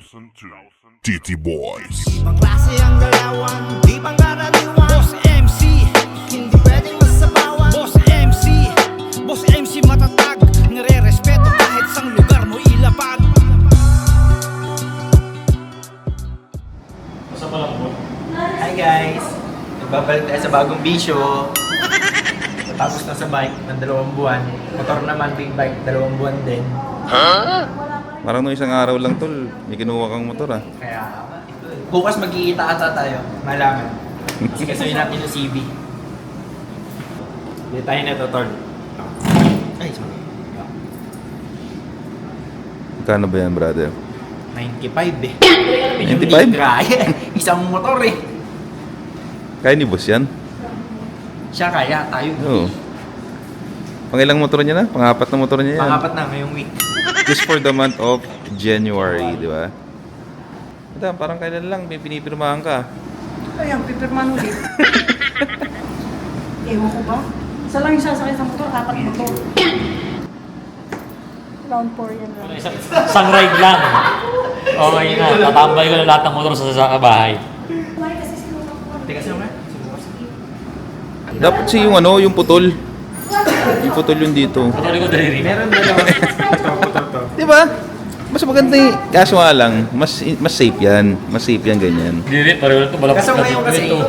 TT Boys. Ibang klase ang galawan, di pangkaraniwan. Boss MC, hindi pwedeng masabawan. Boss MC, Boss MC matatag, nire-respeto kahit sang lugar mo ilapag. Basta pa lang po. Hi guys! Nagbabalik tayo sa bagong bisyo. Tapos na sa bike ng 2 buwan. Motor naman, big bike, 2 buwan din. Parang nung isang araw lang tol, may kinuha kang motor ah. Kaya bukas magkikita ata tayo. Malaman. Kasi kasuyin natin yung CB. Hindi tayo na to, tol. Ay, sorry. Kano ba yan, brother? 95 eh. 95? Kaya. Isang motor eh. Kaya ni boss yan? Siya kaya, tayo. Oo. Pangilang motor niya na? Pangapat na motor niya yan. Pangapat na, ngayong week. Just for the month of January, di ba? Ito, parang kailan lang may pinipirmahan ka. Ayan, pipirman ulit. Ewan ko ba? Isa lang yung sasakay sa motor, 4 motor. Round 4 yan. Isang ride lang. Okay na. Tatambay ko na lahat ng motor sa bahay. Teka, sino nga? Dapat si yung ano, yung putol. Yung putol yung dito. Patuloy ko daliri. Meron dalawa. Ito. Di ba? Mas maganda eh. Kaso nga lang, mas safe yan. Mas safe yan ganyan. Dili, pareho na ito. Malapit Kaso ngayon kasi, ito.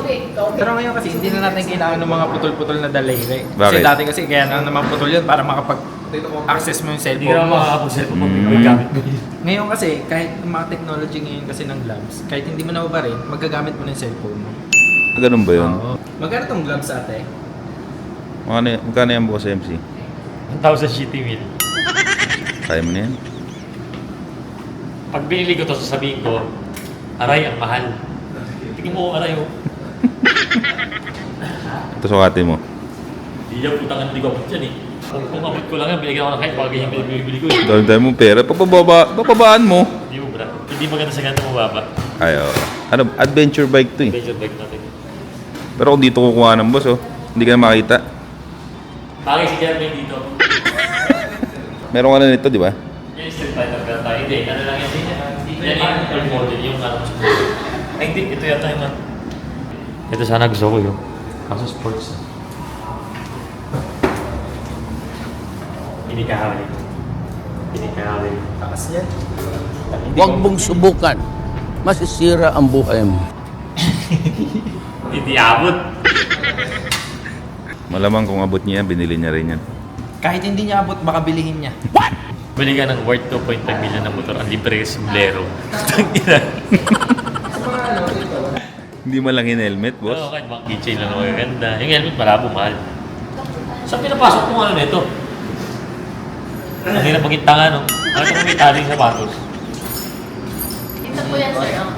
pero ngayon kasi hindi na natin kailangan ng mga putol-putol na daliri. Kasi Bakit? dati kasi kaya na naman putol yun para makapag-access mo yung Hindi ka cellphone naman mo. makakapag-cellphone mo. Gamit mo. Ngayon kasi, kahit yung mga technology ngayon kasi ng gloves, kahit hindi mo na rin, magagamit mo na yung cellphone mo. Ganun ba yun? Oo. Magkano tong gloves ate? Magkano yan boss MC? 1,000 shitty meal. Kaya mo na yan? Pag binili ko ito, sasabihin ko, aray, ang mahal. Tingin mo aray, oh. Ito sukati mo. Hindi niya putangan, hindi ko abot yan eh. Kung abot ko lang yan, binigyan ko ng kahit bagay yung binibili ko eh. Dami mo pera. Papabaan mo. Hindi mo, bra. Hindi maganda sa ganito mababa. Ay, oo. Ano, adventure bike to eh. Adventure bike natin. Pero kung dito kukuha ng boss, oh, hindi ka na makita. Bagay si Jermaine dito. Meron ka na nito, di ba? Yung Street Fighter pero tayo. Hindi, ano lang yan. Yan yung old model, yung ano. Ay, hindi. Ito yata yung ano. Ito sana gusto ko yun. Kaso sports. Hindi ka hawali. Hindi ka hawali. Takas yan. Huwag mong subukan. Masisira ang buhay mo. Hindi abot. Malamang kung abot niya yan, binili niya rin yan. Kahit hindi niya abot, baka bilihin niya. Bili ka ng worth 2.5 million na motor. Ang libre sa Bolero. Hindi man lang yung helmet, boss. Oo, kahit mga keychain lang ang ganda. Yung helmet malabo, mahal. Saan pinapasok mo ano nito? Ang hirap maging tanga, no? Bakit kung may taling sapatos? Ito po yan, sir. Oh.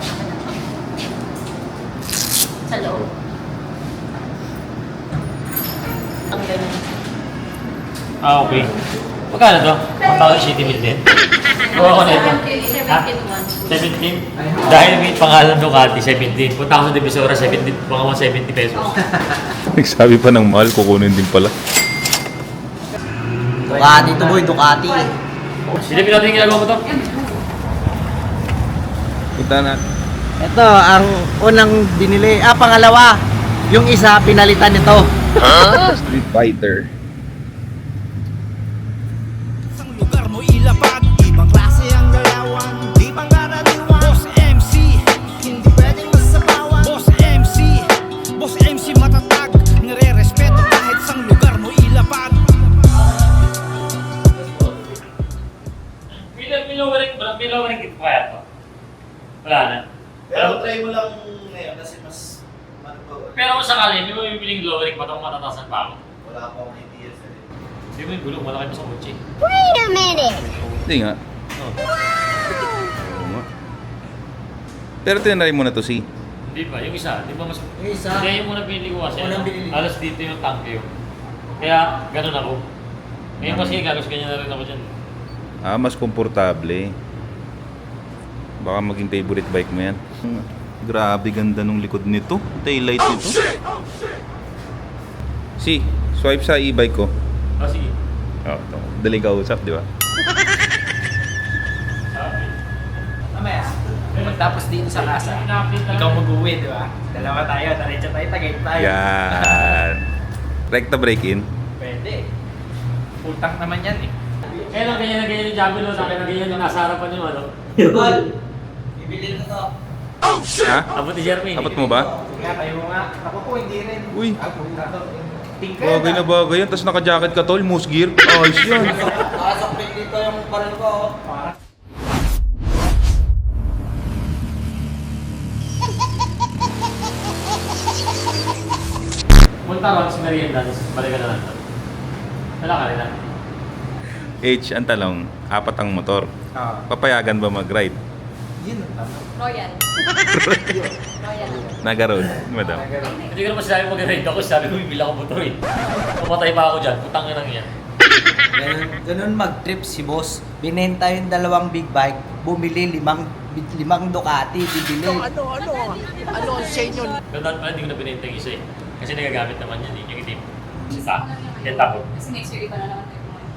Sa loob. Ang ganyan. Ah, okay. Magkano to? 1,000 mil din? Kuha ko na ito. 17. 17? Dahil may pangalan Ducati, 17. Punta ako sa Divisora, 17. Mga 170 pesos. Nagsabi pa ng mahal, kukunin din pala. Ducati to boy, Ducati. Silipin natin yung ginagawa mo to. Punta na. Ito, ang unang binili. Pangalawa. Yung isa, pinalitan nito. Street Fighter. Sang lugar mo ilapag. Ibang klase ang galawan, di pangkaraniwan. Boss MC, hindi pwedeng masabawan. Boss MC, Boss MC matatag, nire-respeto kahit sang lugar mo ilapag. May lowering kit pa yan to. Wala na. Pero try mo lang ngayon kasi mas Pero kung sakali, may mabibiling lowering pa itong matatasan pa ako. wala akong idea sa rin. Hindi mo yung gulong, malaki pa sa kotse. Hindi nga. Oh. Oo nga. Pero tinry mo na to si. Hindi ba? Yung isa, di ba mas... Yung isa, Kaya yung muna pinili ko kasi, Unang binili. alas dito yung tank yun. Kaya, ganun ako. Ngayon kasi, galos ganyan na rin ako dyan. Mas komportable. Baka maging favorite bike mo yan. Grabe ganda nung likod nito. Taillight nito. Si, swipe sa e-bike ko. Ah, sige. Daling kausap, di ba? Sabi. Ames. Pagtapos dito sa kasa, ikaw mag-uwi, di ba? Dalawa tayo, diretso tayo, Tagaytay. Yan. Rekta break-in. Pwede. Full tank naman yan eh. Kaya lang ganyan na ganyan yung Jaguar, no? Sa akin na ganyan yung nasa harapan yung ano. Bibili na to. Ha? Abot ni Jermaine. Abot mo ba? Nga, kayo nga. Ako po, hindi rin. Uy. Punta to. Tingka Bagay na bagay yan. Tapos naka-jacket ka tol, moose gear. Ayos yan. Nakasakpit dito yung baril ko. Punta ron, si Merienda, tapos balik ka na lang. Wala ka rin na. H, ang talong, 4 ang motor. Ah. Papayagan ba mag-ride? Yun ang tama. Royal. Royal. Nagaroon, madam. Hindi ko naman sinabi mag-ride ako, sabi ko bibila ko motor eh. Pumatay pa ako dyan, putang ina yan. Ganun mag-trip si boss. Binenta yung 2 big bike, bumili 5 Ducati, bibili. Ano ang sa inyo? Pero dahil pala hindi ko na binenta yung isa eh. Kasi nagagamit naman yan eh, yung itim. Isa, yan tapo. Kasi next year iba na naman tayo kumain.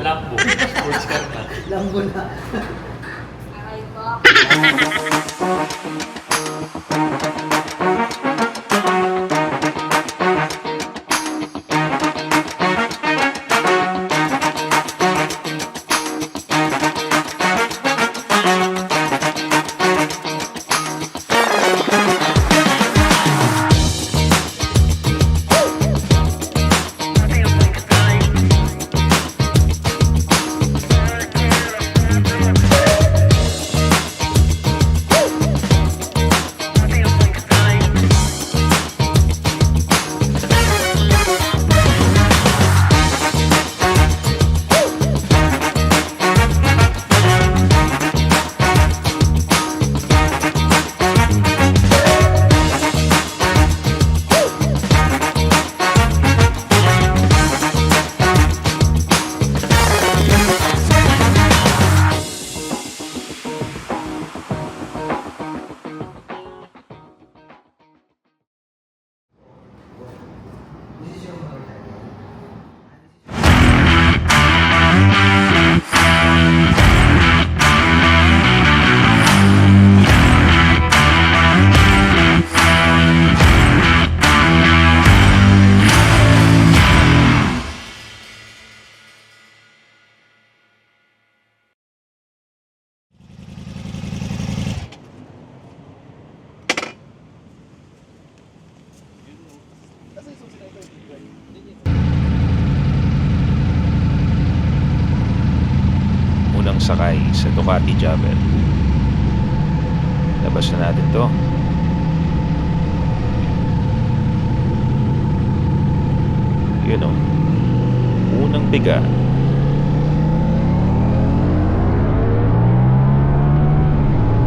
Lambo. Sports car na. Lambo na. Ay ba? Unang sakay sa Ducati Jabber. Labas na natin to. Yun o. Unang biga.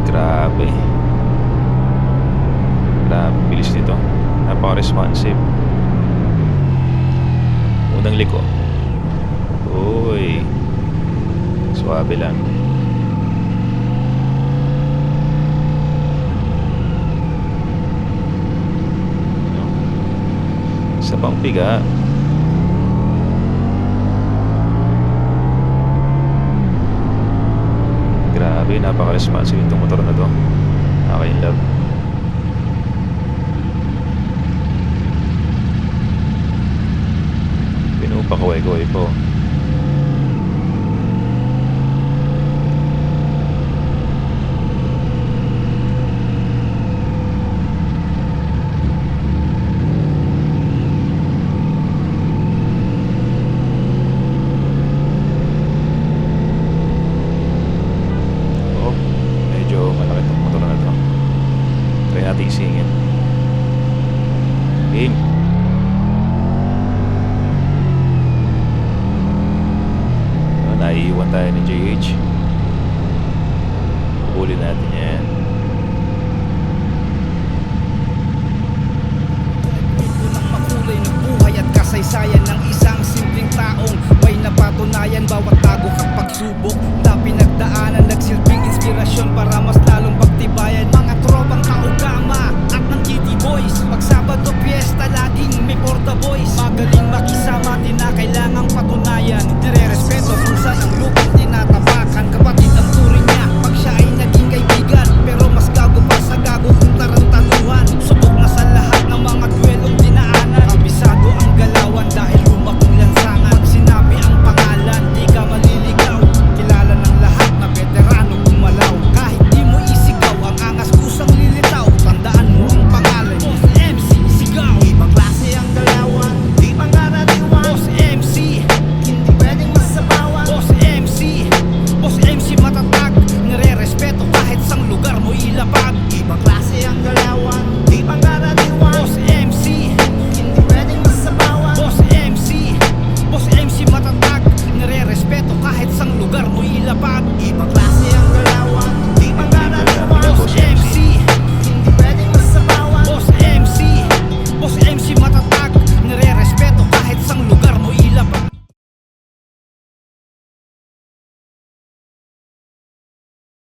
Grabe. Grabe, bilis nito. Napaka-responsive. Unang liko. Uy. Suwabe lang. Isa pang piga. Grabe, napaka-responsive itong motor na to. Akin love. Pinupakaway-kaway po. Nating singin. Game. Naiiwan tayo ni JH. Huli natin yan. Unang makulay na buhay at kasaysayan ng isang simpleng taong may napatunayan bawat tago at pagsubok na pinagdaanan, nagsilbing inspirasyon para mas lalo